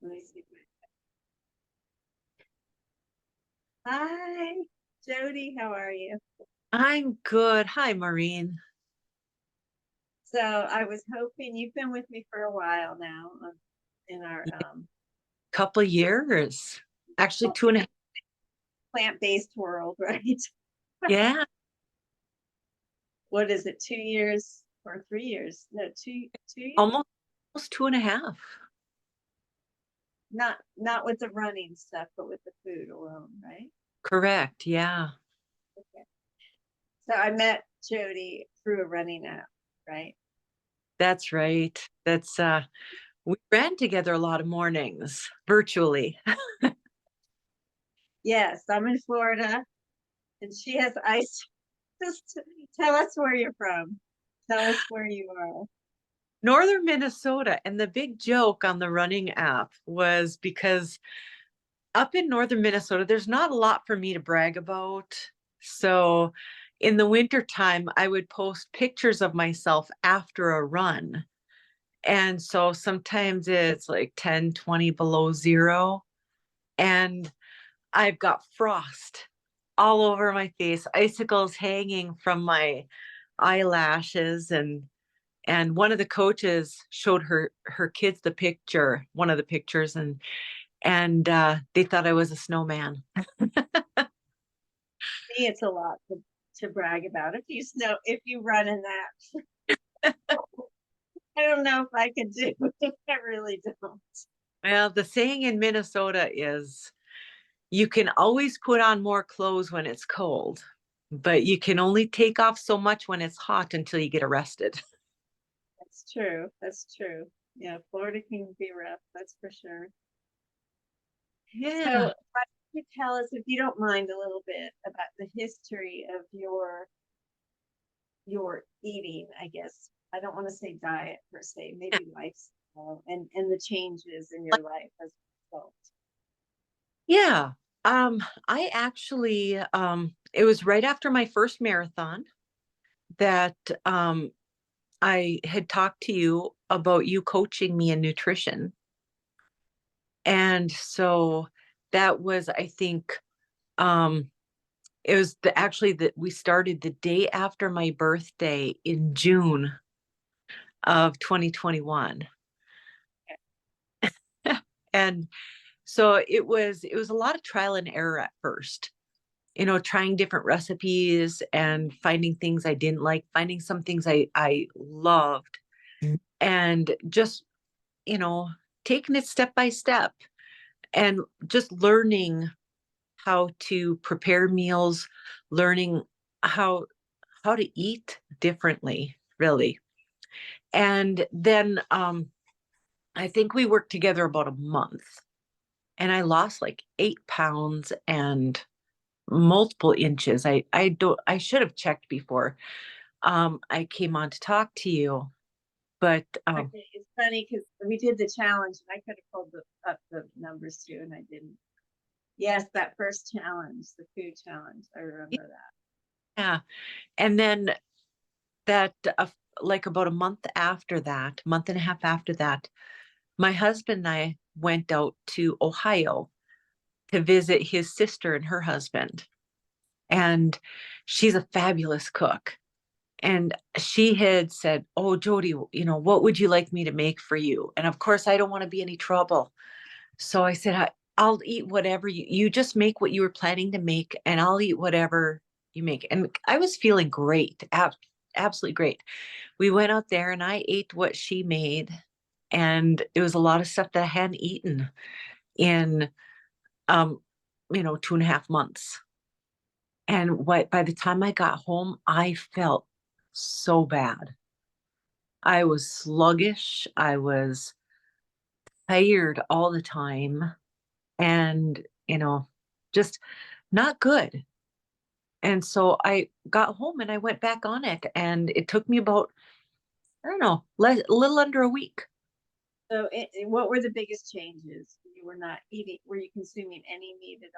Let me see. Hi, Jody. How are you? I'm good. Hi, Maureen. So I was hoping you've been with me for a while now in our Couple years. Actually, two and a half. plant-based world, right? Yeah, What is it? 2 years or 3 years? No, two years. almost two and a half. Not with the running stuff, but with the food alone, right? Correct. Yeah, Okay. So I met Jody through a running app, right? that's right. We ran together a lot of mornings virtually. Yes, I'm in Florida, and she has ice. Just tell us where you're from. Tell us where you are. Northern Minnesota. And the big joke on the running app was because up in northern Minnesota, there's not a lot for me to brag about. So in the wintertime, I would post pictures of myself after a run. And so sometimes it's like 10, 20 below zero. And I've got frost all over my face, icicles hanging from my eyelashes. And one of the coaches showed her kids the picture, one of the pictures, and they thought I was a snowman. Me, it's a lot to brag about. If you run in that, I don't know if I could do it. I really don't. Well, the saying in Minnesota is you can always put on more clothes when it's cold, but you can only take off so much when it's hot until you get arrested. That's true. That's true. Yeah, Florida can be rough. That's for sure. So, Yeah. why don't you tell us, if you don't mind, a little bit about the history of your eating? I guess I don't want to say diet per se, maybe lifestyle and the changes in your life as a result. Yeah. I actually it was right after my first marathon that I had talked to you about you coaching me in nutrition. And so that was, I think, um it was actually that we started the day after my birthday in June of 2021. And so it was a lot of trial and error at first, trying different recipes and finding things I didn't like, finding some things I loved, and just, you know, taking it step by step and just learning how to prepare meals, learning how how to eat differently, really. And then I think we worked together about a month and I lost like 8 pounds and multiple inches. I should have checked before I came on to talk to you, but Okay, it's funny because we did the challenge and I could have pulled up the numbers too, and I didn't. Yes, that first challenge, the food challenge, I remember that. yeah. And then that like about a month after that, month and a half after that, my husband and I went out to Ohio to visit his sister and her husband. And she's a fabulous cook. And she had said, "Oh, Jody, what would you like me to make for you?" And of course, I don't want to be any trouble. So I said, I'll eat whatever you just make what you were planning to make, and I'll eat whatever you make. And I was feeling great, absolutely great. We went out there and I ate what she made. And it was a lot of stuff that I hadn't eaten in, um, 2.5 months. And by the time I got home, I felt so bad. I was sluggish. I was tired all the time and, just not good. And so I got home and I went back on it. And it took me about, I don't know, a little under a week. So, what were the biggest changes? You were not eating. Were you consuming any meat at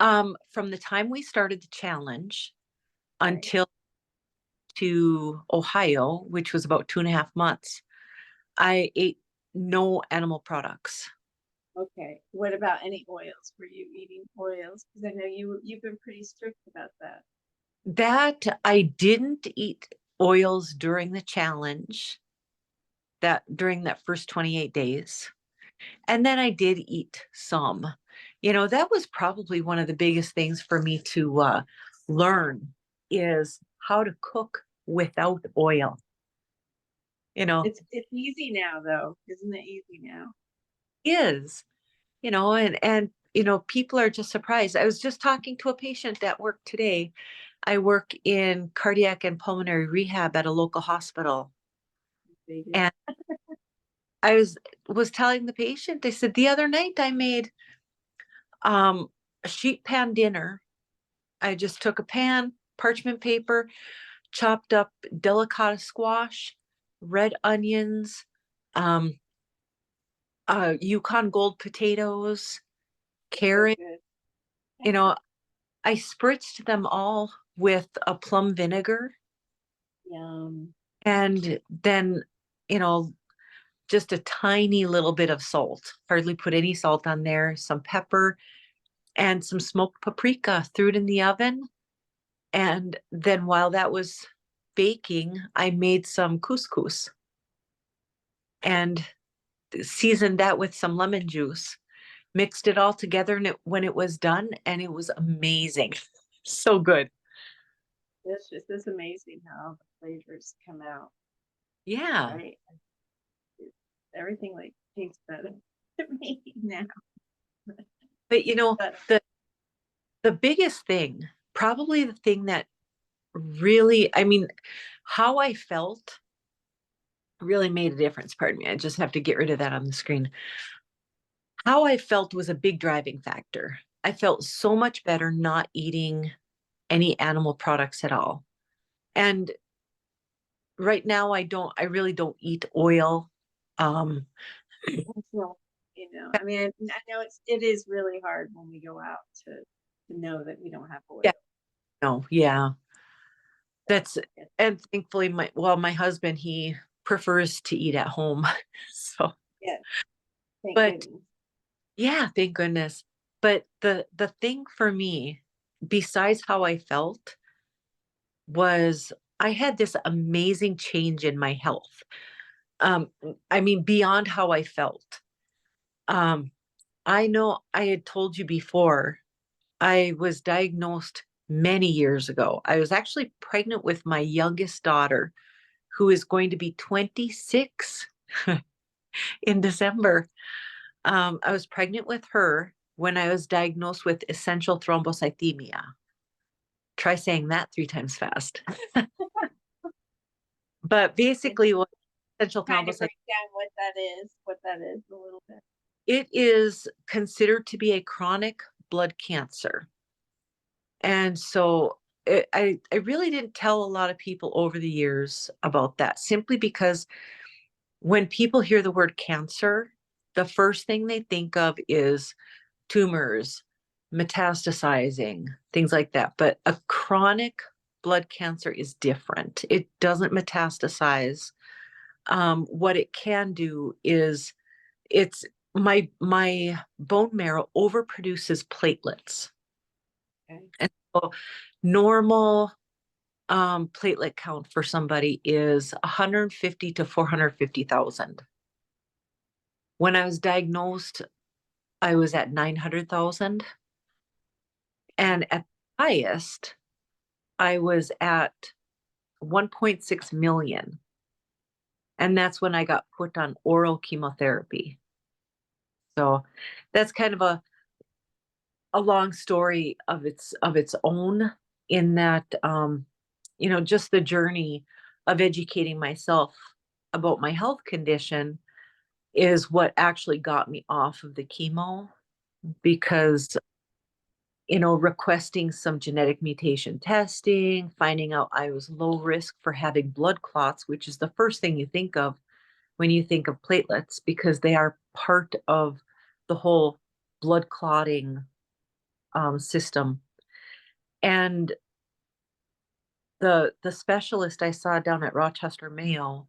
all? From the time we started the challenge Right. until to Ohio, which was about 2.5 months, I ate no animal products. Okay. What about any oils? Were you eating oils? Because I know you've been pretty strict about that. That I didn't eat oils during the challenge, that during that first 28 days. And then I did eat some. That was probably one of the biggest things for me to learn is how to cook without oil. It's easy now though, isn't it easy now? Is, and people are just surprised. I was just talking to a patient at work today. I work in cardiac and pulmonary rehab at a local hospital. Baby. And I was telling the patient, I said, the other night I made a sheet pan dinner. I just took a pan, parchment paper, chopped up delicata squash, red onions, um, Yukon Gold potatoes, So carrot. good. You know, I spritzed them all with a plum vinegar Yum. and then, you know, just a tiny little bit of salt, hardly put any salt on there, some pepper and some smoked paprika, threw it in the oven. And then while that was baking, I made some couscous and seasoned that with some lemon juice, mixed it all together and when it was done, and it was amazing. So good. It's amazing how the flavors come out, Yeah. right? Everything like tastes better to me now. But But the biggest thing, probably the thing that really, I mean, how I felt really made a difference. Pardon me. I just have to get rid of that on the screen. How I felt was a big driving factor. I felt so much better not eating any animal products at all. And right now I really don't eat oil. Um, well, I mean, I know it is really hard when we go out to know that we don't have oil. yeah, no, yeah. That's Yes. and thankfully my husband, he prefers to eat at home. So, Yes. Thank but goodness. yeah, thank goodness. But the thing for me, besides how I felt, was I had this amazing change in my health. Um, I mean, beyond how I felt. Um, I know I had told you before, I was diagnosed many years ago. I was actually pregnant with my youngest daughter, who is going to be 26 in December. I was pregnant with her when I was diagnosed with essential thrombocythemia. Try saying that 3 times fast. But And basically, what essential kind of thrombocythemia, break down what that is a little bit. it is considered to be a chronic blood cancer. And so I really didn't tell a lot of people over the years about that, simply because when people hear the word cancer, the first thing they think of is tumors, metastasizing, things like that. But a chronic blood cancer is different. It doesn't metastasize. What it can do is it's my bone marrow overproduces platelets. Okay. And so normal platelet count for somebody is 150 to 450,000. When I was diagnosed, I was at 900,000. And at the highest, I was at 1.6 million. And that's when I got put on oral chemotherapy. So that's kind of a long story of its own, in that just the journey of educating myself about my health condition is what actually got me off of the chemo, because requesting some genetic mutation testing, finding out I was low risk for having blood clots, which is the first thing you think of when you think of platelets, because they are part of the whole blood clotting system. And the specialist I saw down at Rochester Mayo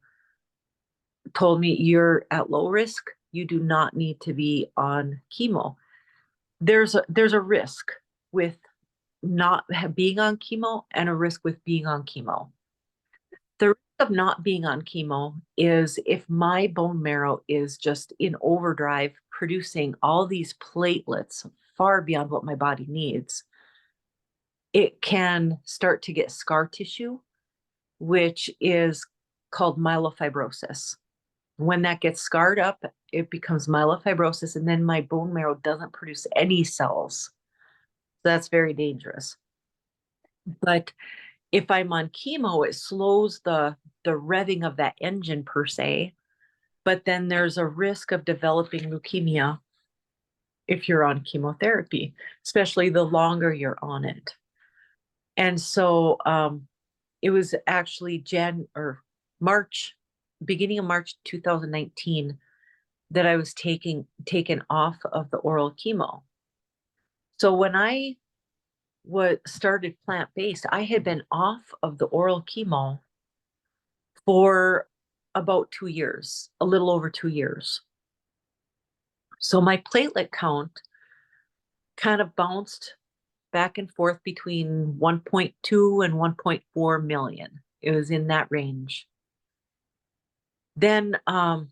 told me, you're at low risk. You do not need to be on chemo. There's a risk with not being on chemo and a risk with being on chemo. The risk of not being on chemo is if my bone marrow is just in overdrive, producing all these platelets far beyond what my body needs, it can start to get scar tissue, which is called myelofibrosis. When that gets scarred up, it becomes myelofibrosis, and then my bone marrow doesn't produce any cells. That's very dangerous. But if I'm on chemo, it slows the revving of that engine per se. But then there's a risk of developing leukemia if you're on chemotherapy, especially the longer you're on it. And so it was actually March, beginning of March 2019, that I was taken off of the oral chemo. So when I started plant-based, I had been off of the oral chemo for about 2 years, a little over 2 years. So my platelet count kind of bounced back and forth between 1.2 and 1.4 million. It was in that range. Then I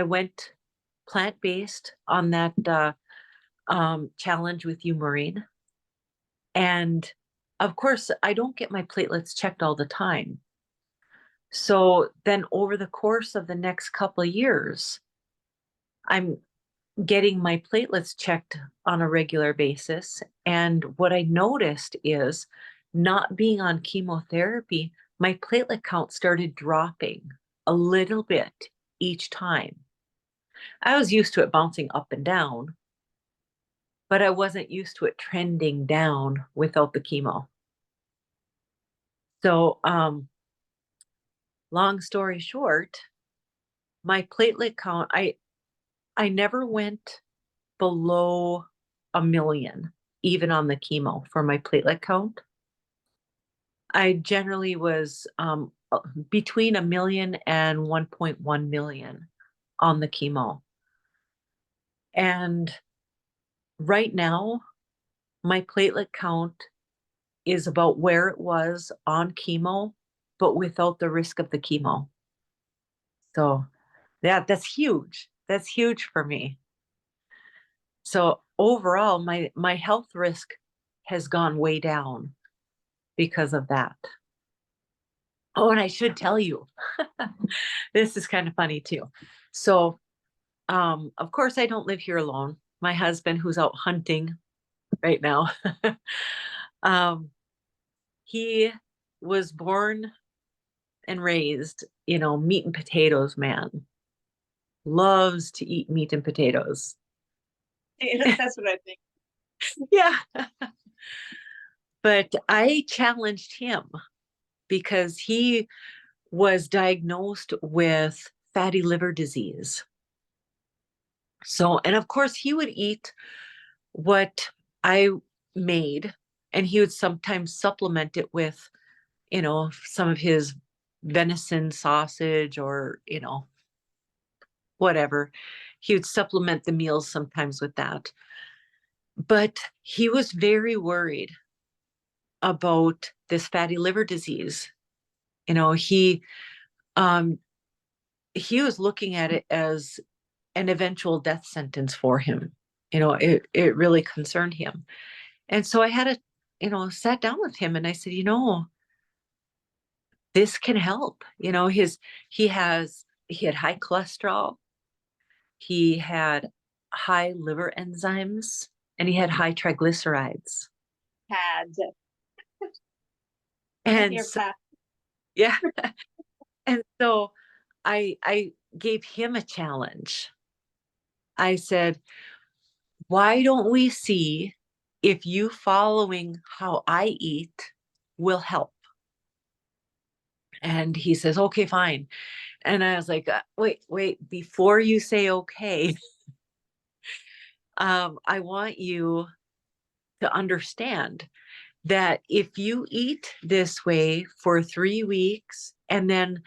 went plant-based on that challenge with you, Maureen. And of course, I don't get my platelets checked all the time. So then over the course of the next couple of years, I'm getting my platelets checked on a regular basis. And what I noticed is not being on chemotherapy, my platelet count started dropping a little bit each time. I was used to it bouncing up and down, but I wasn't used to it trending down without the chemo. So, long story short, my platelet count, I never went below 1 million, even on the chemo for my platelet count. I generally was between 1 million and 1.1 million on the chemo. And right now, my platelet count is about where it was on chemo, but without the risk of the chemo. So yeah, that's huge. That's huge for me. So overall, my health risk has gone way down because of that. Oh, and I should tell you, this is kind of funny too. So, of course, I don't live here alone. My husband, who's out hunting right now, he was born and raised, meat and potatoes, man. Loves to eat meat and potatoes. That's what I think. Yeah. But I challenged him because he was diagnosed with fatty liver disease. So, and of course, he would eat what I made, and he would sometimes supplement it with, some of his venison sausage or, whatever. He would supplement the meals sometimes with that. But he was very worried about this fatty liver disease. You know, um he was looking at it as an eventual death sentence for him. It really concerned him. And so I had sat down with him and I said, this can help. He had high cholesterol, he had high liver enzymes, and he had high triglycerides. Had And your so, path. yeah. And so I gave him a challenge. I said, why don't we see if you following how I eat will help? And he says, okay, fine. And I was like, wait, before you say okay, I want you to understand that if you eat this way for 3 weeks and then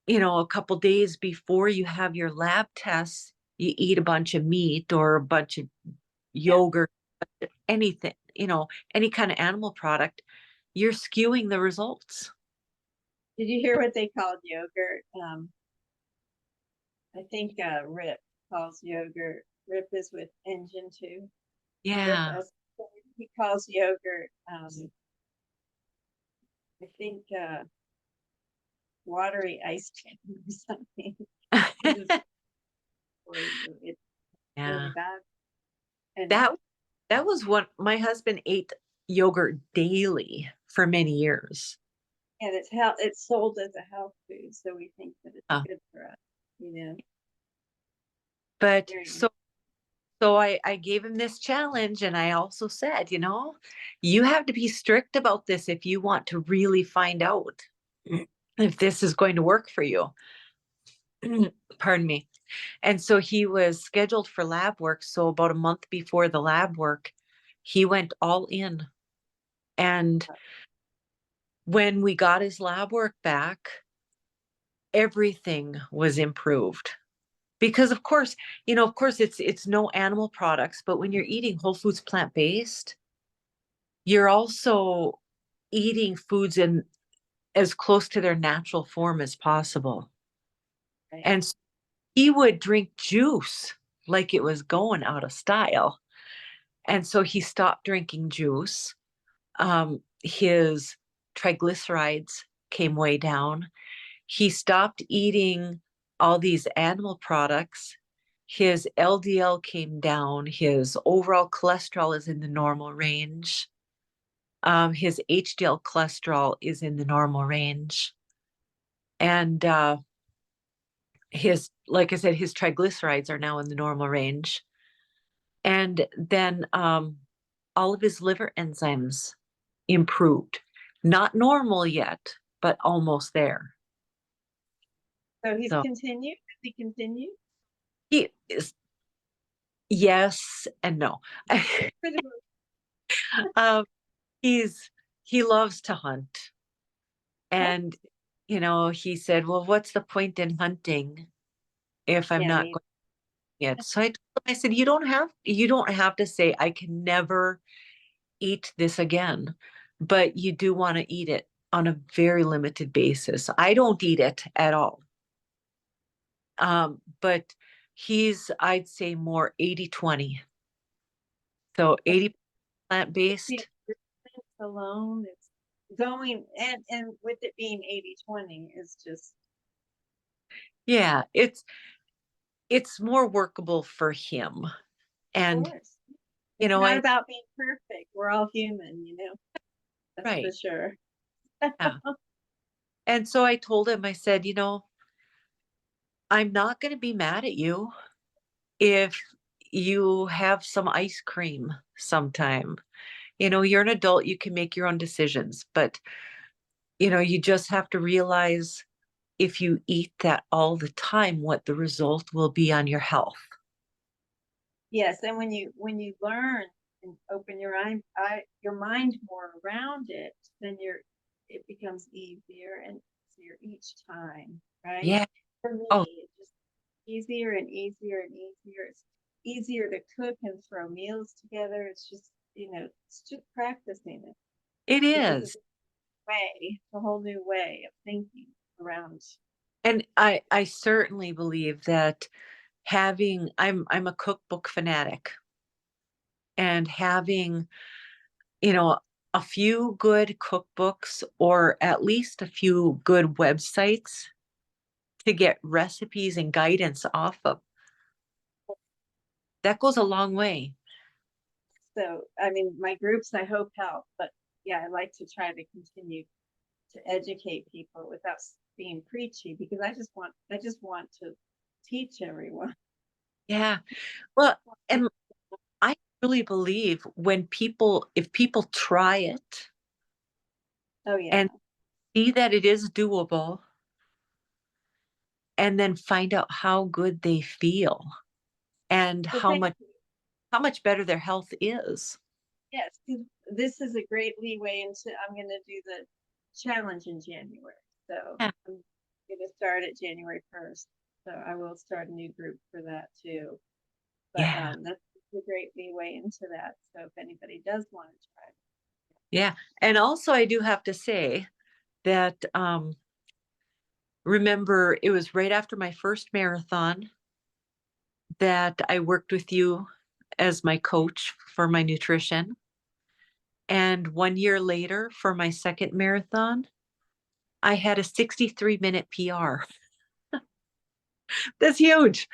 a couple days before you have your lab tests, you eat a bunch of meat or a bunch of Yeah. yogurt, anything, any kind of animal product, you're skewing the results. Did you hear what they called yogurt? I think Rip calls yogurt. Rip is with engine too. Rip Yeah. as he calls yogurt. I think watery ice cream or something. It's really Yeah. bad. And That that was what my husband ate yogurt daily for many years. it's sold as a health food, so we think that it's Uh, good for us. You know, but very so I gave him this challenge and I also said, you have to be strict about this if you want to really find out if this is going to work for you. Pardon me. And so he was scheduled for lab work. So about a month before the lab work, he went all in. And when we got his lab work back, everything was improved. Because of course it's no animal products, but when you're eating whole foods plant-based, you're also eating foods in as close to their natural form as possible. right. And so he would drink juice like it was going out of style. And so he stopped drinking juice. His triglycerides came way down. He stopped eating all these animal products. His LDL came down. His overall cholesterol is in the normal range. His HDL cholesterol is in the normal range. And like I said, his triglycerides are now in the normal range. And then all of his liver enzymes improved. Not normal yet, but almost there. So he's So continued. Has he continued? he is, yes and no. For the most um, he loves to hunt. part? And, he said, well, what's the point in hunting if I'm Yeah, not going it? So I said, you don't have to say I can never eat this again, but you do want to eat it on a very limited basis. I don't eat it at all. But I'd say more 80/20. So 80 the plant-based. experience alone is going and with it being 80/20 is just Yeah, it's more workable for him. of And, course. It's not I about being perfect. We're all human, that's for right. sure. Yeah. And so I told him, I said, I'm not going to be mad at you if you have some ice cream sometime. You're an adult, you can make your own decisions, but you just have to realize if you eat that all the time, what the result will be on your health. Yes, and when you learn and open your mind more around it, then it becomes easier and easier each time, right? Yeah. For Oh, me, it's just easier and easier and easier. It's easier to cook and throw meals together. It's just practicing it. it It's a is. a whole new way of thinking around. And I certainly believe that I'm a cookbook fanatic, and having, you know, a few good cookbooks or at least a few good websites to get recipes and guidance off of, that goes a long way. So, I mean, my groups I hope help, but yeah, I like to try to continue to educate people without being preachy because I just want to teach everyone. Yeah. Well, and I really believe if people try it Oh yeah. and see that it is doable and then find out how good they feel and Well, how thank much you. how much better their health is. Yes, 'cause this is a great leeway into I'm going to do the challenge in January. So Yeah. gonna start at January 1st, so I will start a new group for that too. But Yeah. that's a great leeway into that. So if anybody does want to try. Yeah. And also I do have to say that remember it was right after my first marathon that I worked with you as my coach for my nutrition. And 1 year later for my second marathon, I had a 63-minute PR. That's huge.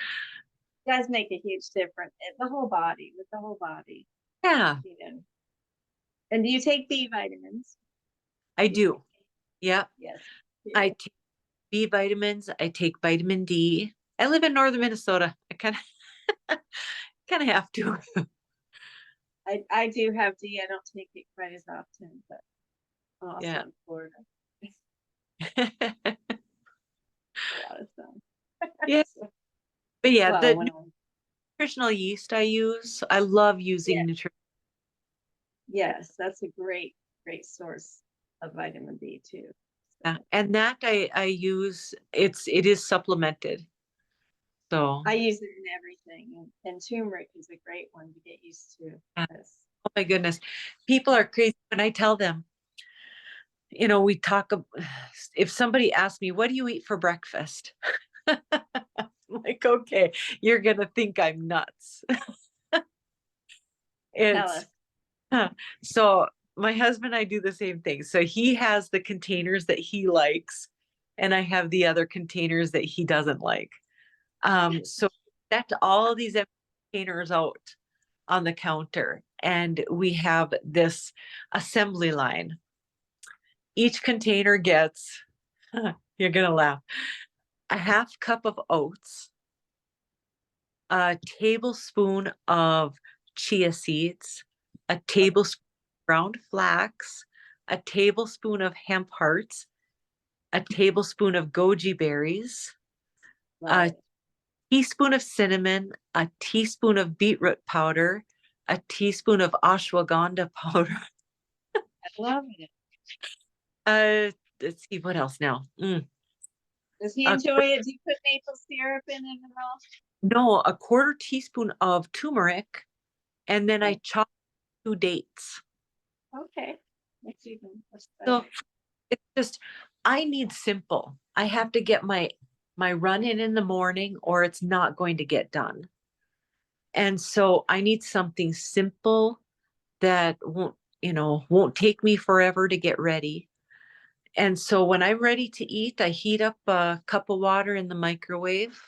It does make a huge difference. The whole body, with the whole body, Yeah, you know. And do you take B vitamins? I You take, do. Yeah. yes. I Yeah. take B vitamins. I take vitamin D. I live in northern Minnesota. I kind of have to. I do have D. I don't take it quite as often, but I'm also Yeah. in Florida. It's a lot of sun. Yeah. So, But yeah, well, the when I'm, nutritional yeast I use, I love yeah, using nutrition. yes, that's a great source of vitamin D too. So And that I use, it is supplemented. So I use it in everything, and turmeric is a great one to get used to. yeah. Yes. Oh my goodness. People are crazy when I tell them, we talk if somebody asks me, what do you eat for breakfast? I'm like, okay, you're gonna think I'm nuts. Tell us. It's so my husband and I do the same thing. So he has the containers that he likes, and I have the other containers that he doesn't like. So set all these empty containers out on the counter, and we have this assembly line. Each container gets, you're gonna laugh, a half cup of oats, a tablespoon of chia seeds, a tablespoon of ground flax, a tablespoon of hemp hearts, a tablespoon of goji berries, Love a it. teaspoon of cinnamon, a teaspoon of beetroot powder, a teaspoon of ashwagandha powder. I love it. Let's see what else now. Does he A, enjoy it? Do you put maple syrup in it at all? no, a quarter teaspoon of turmeric, and then I Oh, chop 2 dates. okay. That's So better. it's just I need simple. I have to get my run in the morning or it's not going to get done. And so I need something simple that won't take me forever to get ready. And so when I'm ready to eat, I heat up a cup of water in the microwave.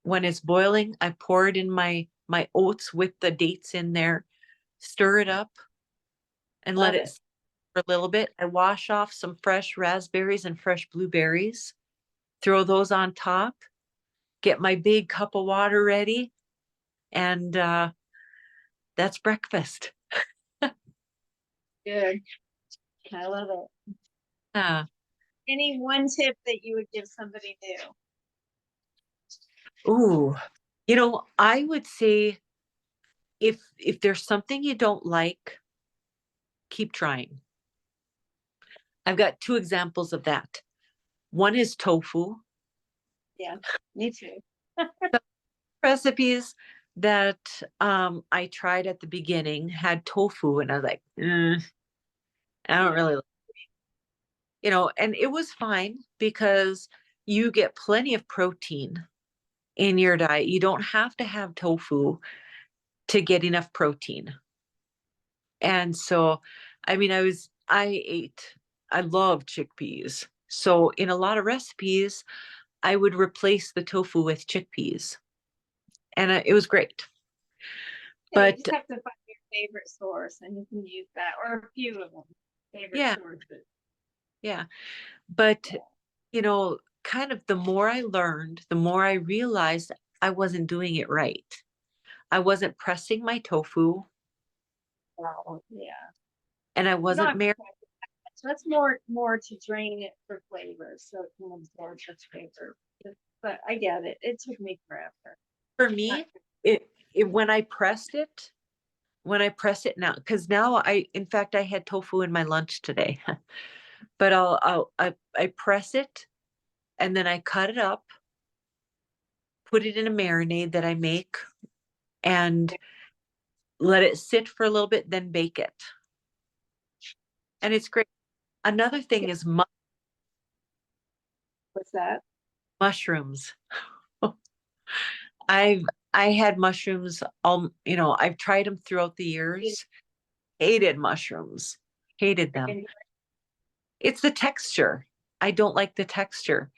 When it's boiling, I pour it in my oats with the dates in there, stir it up and let Love it it. sit for a little bit. I wash off some fresh raspberries and fresh blueberries, throw those on top, get my big cup of water ready, and that's breakfast. Good. I love it. Uh, Any one tip that you would give somebody new? ooh, I would say if there's something you don't like, keep trying. I've got two examples of that. One is tofu. Yeah, me too. Recipes that I tried at the beginning had tofu, and I was like, I don't Yeah. really, and it was fine because you get plenty of protein in your diet. You don't have to have tofu to get enough protein. And so, I mean, I love chickpeas. So in a lot of recipes, I would replace the tofu with chickpeas, and it was great. Yeah, you But just have to find your favorite source and you can use that or a few of them. Favorite yeah, sources. yeah. But, Yeah. kind of the more I learned, the more I realized I wasn't doing it right. I wasn't pressing my tofu Wow. Yeah. and I You don't wasn't have to mar press it that much. So that's more to drain it for flavor so it can absorb the flavor. But I get it. It took me forever. for Not me. It when I press it now, because now in fact, I had tofu in my lunch today, but I press it and then I cut it up, put it in a marinade that I make, and let it sit for a little bit, then bake it. And it's great. Another thing is What's that? mushrooms. I've I had mushrooms I've tried them throughout the years. Hated mushrooms. Hated them. It's the texture. I don't like the texture.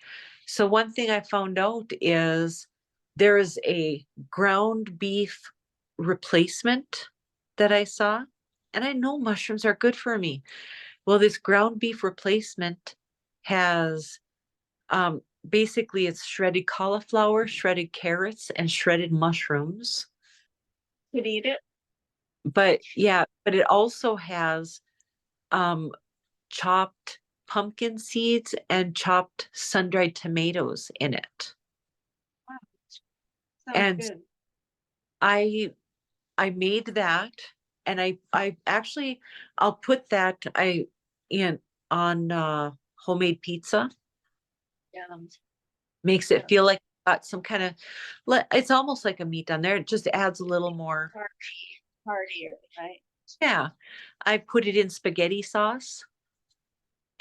So one thing I found out is there is a ground beef replacement that I saw, and I know mushrooms are good for me. Well, this ground beef replacement has basically it's shredded cauliflower, shredded carrots, and shredded mushrooms. Could eat it. But yeah, but it also has um chopped pumpkin seeds and chopped sun-dried tomatoes in it. Wow, sounds And good. I I made that, and I actually I'll put that I in on homemade pizza. Yeah, Makes yeah. it feel like got some kind of it's almost like a meat on there. It just adds a little more. Heartier, right? Yeah. I put it in spaghetti sauce,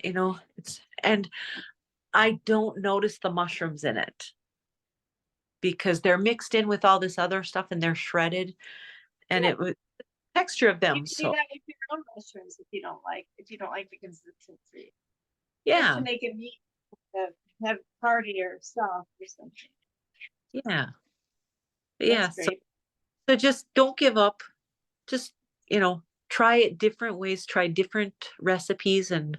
and I don't notice the mushrooms in it because they're mixed in with all this other stuff and they're shredded, and Yeah, it was texture of you them. can do So that with your own mushrooms if you don't like the consistency. Just to yeah, make it meat, have heartier, soft or something. yeah, That's yeah. So great. so just don't give up. Just, try it different ways, try different recipes and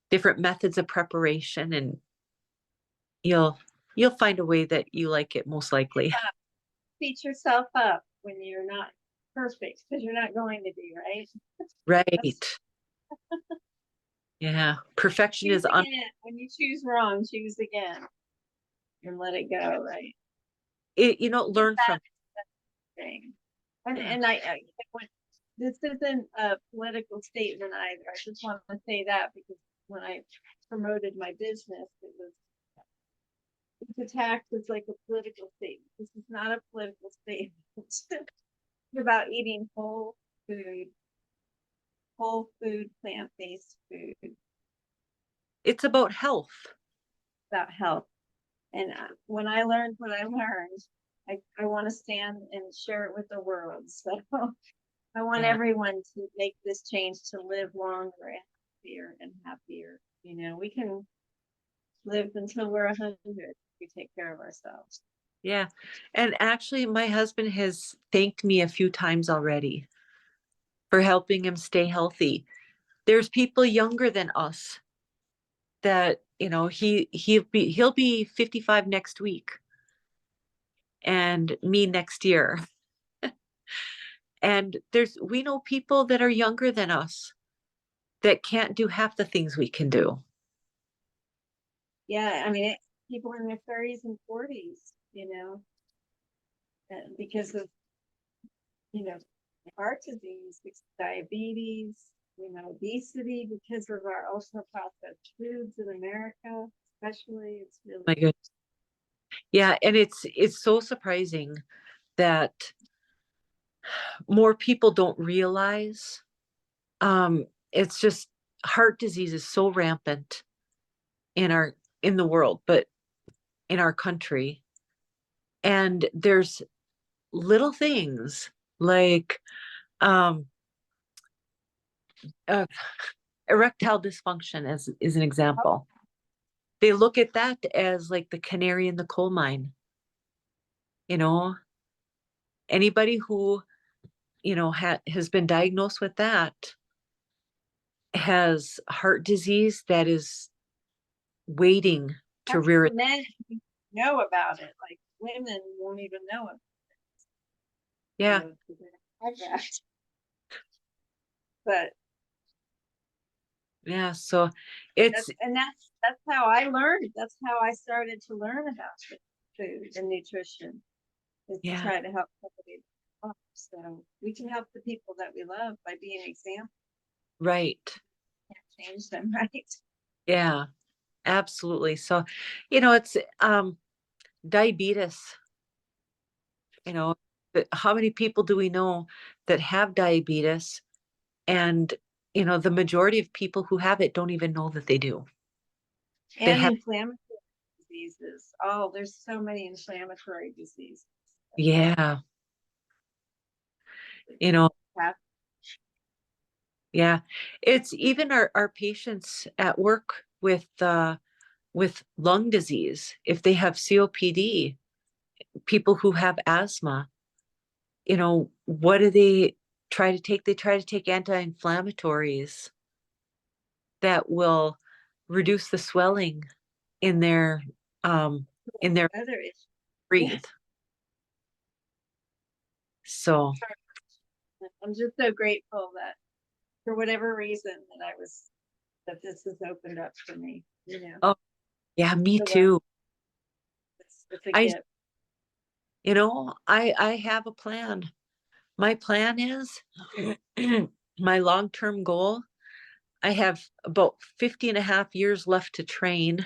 different methods of preparation, and you'll you'll find a way that you like it most likely. Beat yourself up when you're not perfect because you're not going to be, right? That's Right. Yeah. Perfection choose is again. When you choose wrong, choose again and let it go, right? Get learn from. that thing. And Yeah. this isn't a political statement either. I just want to say that because when I promoted my business, it's attacked as like a political statement. This is not a political statement. It's about eating whole food, plant-based food, It's about health. about health. And when I learned what I learned, I want to stand and share it with the world. So I want Yeah. everyone to make this change to live longer and happier. We can live until we're 100 if we take care of ourselves. Yeah. And actually my husband has thanked me a few times already for helping him stay healthy. There's people younger than us that, he'll be 55 next week and me next year. And we know people that are younger than us that can't do half the things we can do. Yeah, I mean, people in their 30s and 40s, because of, you know, heart disease, diabetes, obesity because of our ultra processed foods in America, especially. It's My really, goodness. Yeah, and it's so surprising that more people don't realize it's just heart disease is so rampant in the world, but in our country. And there's little things like um uh, erectile dysfunction as is an example. They look at that as like the canary in the coal mine. You know, anybody who, has been diagnosed with that has heart disease that is waiting to that's rear the it. men who know about it. Like women won't even know it, Yeah, 'cause they don't have that. But yeah. So it's that's how I learned. That's how I started to learn about food and nutrition, is to yeah, try to help somebody else. So we can help the people that we love by being an example. right. Can't change them, right? Yeah. Absolutely. So, it's diabetes, you know, how many people do we know that have diabetes? And, the majority of people who have it don't even know that they do. They And have, inflammatory diseases. Oh, there's so many inflammatory diseases. yeah, you know, Have- yeah. It's even our patients at work with lung disease, if they have COPD, people who have asthma, what do they try to take? They try to take anti-inflammatories that will reduce the swelling in their um in their Other issues. Yeah. breathe. So I'm just so grateful that for whatever reason that this has opened up for me, oh yeah, me so that too. it's a I gift. I have a plan. My plan is my long-term goal. I have about 50 and a half years left to train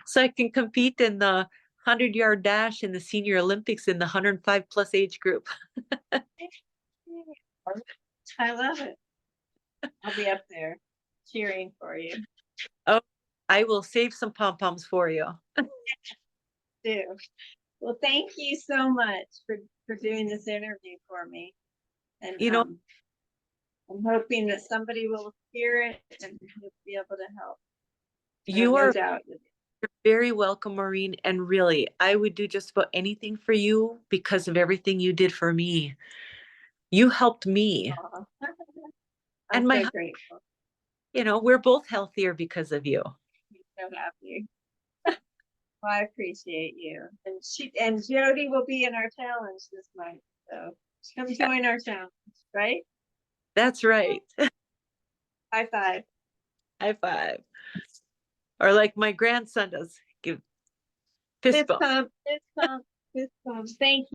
so I can compete in the 100-yard dash in the senior Olympics in the 105 plus age group. I love it. I'll be up there cheering for you Oh, I will save some pom-poms for you. too. Well, thank you so much for doing this interview for me. And You know, I'm hoping that somebody will hear it and be able to help. I have you no are doubt. very welcome, Maureen. And really, I would do just about anything for you because of everything you did for me. You helped me. Aw. I'm And so grateful. we're both healthier because of you. I'm so happy. Well, I appreciate you. And Jody will be in our challenge this month. So come join our challenge, right? That's right. High five. High five. Or like my grandson does, give fist Fist bump. pump, fist pump, fist pump. Thank you.